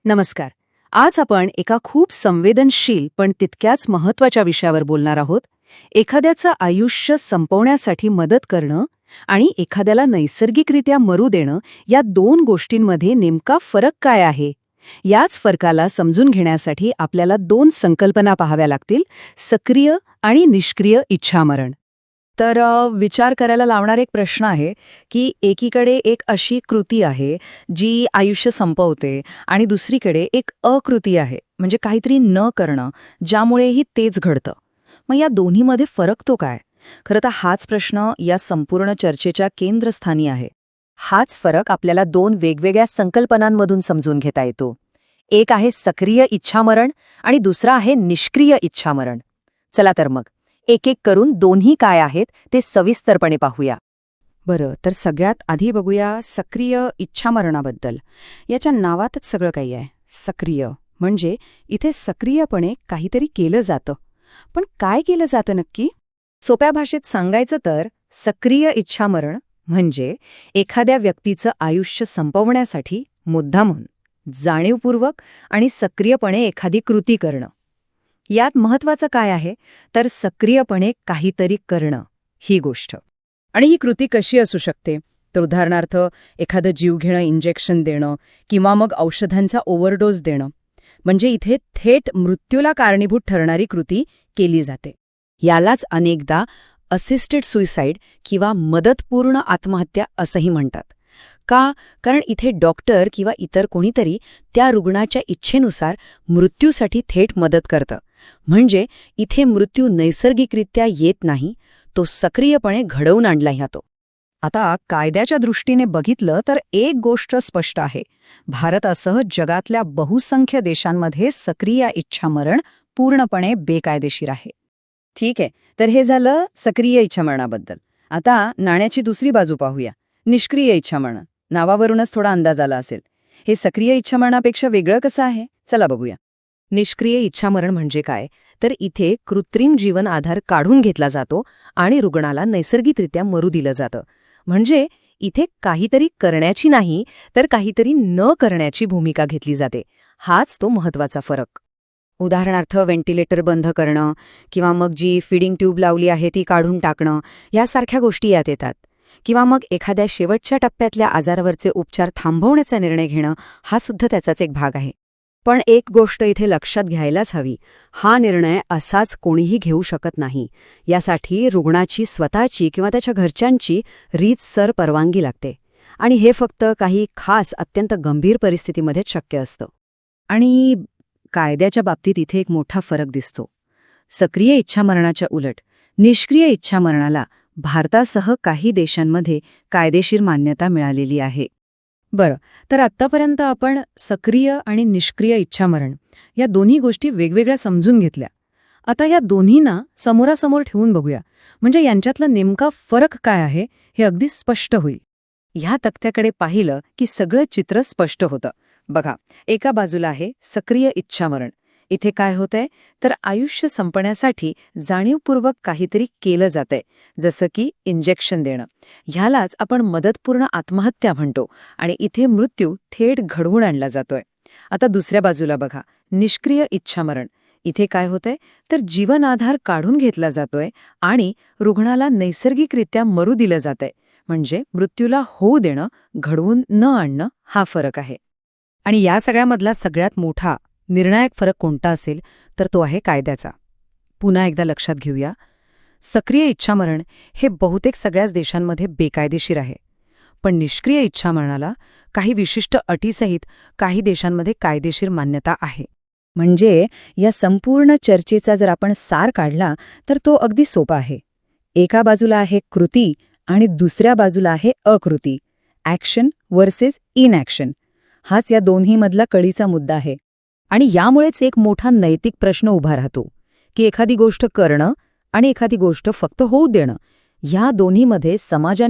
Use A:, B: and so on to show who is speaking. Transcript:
A: नमस्कार. आज आपण एका खूप संवेदनशील पण तितक्याच महत्वाच्या विषयावर बोलणार आहोत. एखाद्याचं आयुष्य संपवण्यासाठी मदत करणं आणि एखाद्याला नैसर्गिकरित्या मरू देणं या दोन गोष्टींमध्ये नेमका फरक काय आहे? याच फरकाला समजून घेण्यासाठी आपल्याला दोन संकल्पना पाहाव्या लागतील: सक्रिय आणि निष्क्रिय इच्छामरण. तर विचार करायला लावणारा एक प्रश्न आहे की एकीकडे एक अशी कृती आहे जी आयुष्य संपवते आणि दुसरीकडे एक अकृती आहे, म्हणजे काहीतरी न करणं, ज्यामुळेही तेच घडतं. मग या दोन्हीमध्ये फरक तो काय? खरं तर हाच प्रश्न या संपूर्ण चर्चेच्या केंद्रस्थानी आहे. हाच फरक आपल्याला दोन वेगवेगळ्या संकल्पनांमधून समजून घेता येतो. एक आहे सक्रिय इच्छामरण आणि दुसरा आहे निष्क्रिय इच्छामरण. चला तर मग एक एक करून दोन्ही काय आहेत ते सविस्तरपणे पाहूया.
B: बरं, तर सगळ्यात आधी बघूया सक्रिय इच्छामरणाबद्दल. याच्या नावातच सगळं काही आहे. सक्रिय म्हणजे इथे सक्रियपणे काहीतरी केलं जातं. पण काय केलं जातं नक्की?
A: सोप्या भाषेत सांगायचं तर सक्रिय इच्छामरण म्हणजे एखाद्या व्यक्तीचं आयुष्य संपवण्यासाठी मुद्दामून, जाणीवपूर्वक आणि सक्रियपणे एखादी कृती करणं. यात महत्वाचं काय आहे तर सक्रियपणे काहीतरी करणं ही गोष्ट.
B: आणि ही कृती कशी असू शकते? तर उदाहरणार्थ एखादं जीवघेणं इंजेक्शन देणं किंवा मग औषधांचा ओव्हरडोस देणं. म्हणजे इथे थेट मृत्यूला कारणीभूत ठरणारी कृती केली जाते.
A: यालाच अनेकदा असिस्टेड सुइसाईड किंवा मदतपूर्ण आत्महत्या असंही म्हणतात. का? कारण इथे डॉक्टर किंवा इतर कोणीतरी त्या रुग्णाच्या इच्छेनुसार मृत्यूसाठी थेट मदत करतं. म्हणजे इथे मृत्यू नैसर्गिकरित्या येत नाही, तो सक्रियपणे घडवून आणला जातो.
B: आता कायद्याच्या दृष्टीने बघितलं तर एक गोष्ट स्पष्ट आहे. भारतासह जगातल्या बहुसंख्य देशांमध्ये सक्रिय इच्छामरण पूर्णपणे बेकायदेशीर आहे.
A: ठीक आहे, तर हे झालं सक्रिय इच्छामरणाबद्दल. आता नाण्याची दुसरी बाजू पाहूया, निष्क्रिय इच्छामरण. नावावरूनच थोडा अंदाज आला असेल. हे सक्रिय इच्छामरणापेक्षा वेगळं कसं आहे? चला बघूया. निष्क्रिय इच्छामरण म्हणजे काय? तर इथे कृत्रिम जीवन आधार काढून घेतला जातो आणि रुग्णाला नैसर्गिकरित्या मरू दिलं जातं. म्हणजे इथे काहीतरी करण्याची नाही तर काहीतरी न करण्याची भूमिका घेतली जाते. हाच तो महत्वाचा फरक. उदाहरणार्थ व्हेंटिलेटर बंद करणं किंवा मग जी फीडिंग ट्यूब लावली आहे ती काढून टाकणं, यासारख्या गोष्टी यात येतात. किंवा मग एखाद्या शेवटच्या टप्प्यातल्या आजारावरचे उपचार थांबवण्याचा निर्णय घेणं, हा सुद्धा त्याचाच एक भाग आहे. पण एक गोष्ट इथे लक्षात घ्यायलाच हवी, हा निर्णय असाच कोणीही घेऊ शकत नाही. यासाठी रुग्णाची स्वतःची किंवा त्याच्या घरच्यांची रीतसर परवानगी लागते. आणि हे फक्त काही खास अत्यंत गंभीर परिस्थितीमध्येच शक्य असतं. आणि कायद्याच्या बाबतीत इथे एक मोठा फरक दिसतो. सक्रिय इच्छामरणाच्या उलट निष्क्रिय इच्छामरणाला भारतासह काही देशांमध्ये कायदेशीर मान्यता मिळालेली आहे.
B: बरं, तर आत्तापर्यंत आपण सक्रिय आणि निष्क्रिय इच्छामरण या दोन्ही गोष्टी वेगवेगळ्या समजून घेतल्या. आता या दोन्हींना समोरासमोर ठेवून बघूया, म्हणजे यांच्यातला नेमका फरक काय आहे हे अगदी स्पष्ट होईल.
A: ह्या तक्त्याकडे पाहिलं की सगळं चित्र स्पष्ट होतं. बघा, एका बाजूला आहे सक्रिय इच्छामरण. इथे काय होतंय तर आयुष्य संपण्यासाठी जाणीवपूर्वक काहीतरी केलं जातंय, जसं की इंजेक्शन देणं. ह्यालाच आपण मदतपूर्ण आत्महत्या म्हणतो आणि इथे मृत्यू थेट घडवून आणला जातोय. आता दुसऱ्या बाजूला बघा, निष्क्रिय इच्छामरण. इथे काय होतंय तर जीवन आधार काढून घेतला जातोय आणि रुग्णाला नैसर्गिकरित्या मरू दिलं जातंय. म्हणजे मृत्यूला होऊ देणं, घडवून न आणणं, हा फरक आहे.
B: आणि या सगळ्यामधला सगळ्यात मोठा निर्णायक फरक कोणता असेल तर तो आहे कायद्याचा. पुन्हा एकदा लक्षात घेऊया, सक्रिय इच्छामरण हे बहुतेक सगळ्याच देशांमध्ये बेकायदेशीर आहे. पण निष्क्रिय इच्छामरणाला काही विशिष्ट अटीसहित काही देशांमध्ये कायदेशीर मान्यता आहे.
A: म्हणजे या संपूर्ण चर्चेचा जर आपण सार काढला तर तो अगदी सोपा आहे. एका बाजूला आहे कृती आणि दुसऱ्या बाजूला आहे अकृती, ॲक्शन वर्सेस इनॲक्शन. हाच या दोन्हीमधला कळीचा मुद्दा आहे. आणि यामुळेच एक मोठा नैतिक प्रश्न उभा राहतो की एखादी गोष्ट करणं आणि एखादी गोष्ट फक्त होऊ देणं, ह्या दोन्हीमध्ये समाजाने